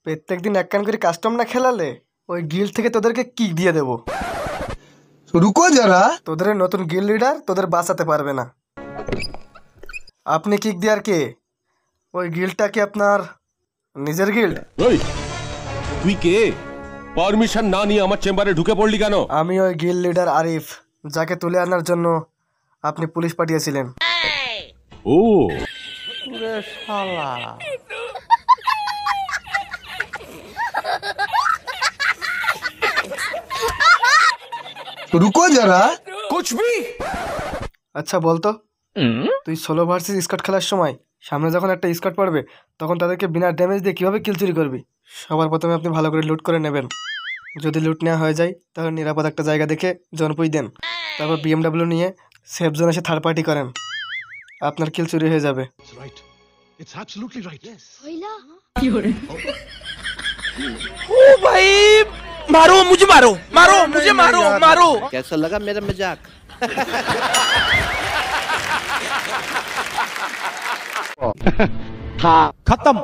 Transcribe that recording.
প্রত্যেকদিন এক কান করে কাস্টম না খেলালে ওই গিল্ড থেকে তোদেরকে কিক দিয়ে দেবো। রুকো যারা, তোদের এই নতুন গিল্ড লিডার তোদের বাঁচাতে পারবে না। আপনি কিক দেওয়ার কে? ওই গিল্ডটা কি আপনার নিজের গিল্ড? ওই তুই কে? পারমিশন না নিয়ে আমার চেম্বারে ঢুকে পড়লি কেন? আমি ওই গিল্ড লিডার আরিফ, যাকে তুলে আনার জন্য আপনি পুলিশ পাঠিয়েছিলেন। ও রুকো যারা। কুছ ভি। আচ্ছা বলতো, তুই সোলো ভার্সেস স্কট খেলার সময় সামনে যখন একটা স্কট পড়বে তখন তাদেরকে বিনা ড্যামেজ দিয়ে কীভাবে কিল চুরি করবি? সবার প্রথমে আপনি ভালো করে লুট করে নেবেন। যদি লুট নেওয়া হয়ে যায় তাহলে নিরাপদ একটা জায়গা দেখে জনপুই দেন। তারপর বিএমডাব্লিউ নিয়ে সেফ জোন এসে থার্ড পার্টি করেন। আপনার কিল চুরি হয়ে যাবে। It's absolutely right. Yes. ओ भाई मारो मुझे, मारो मारो मुझे, मारो मारो। कैसा लगा मेरा मजाक? खत्म।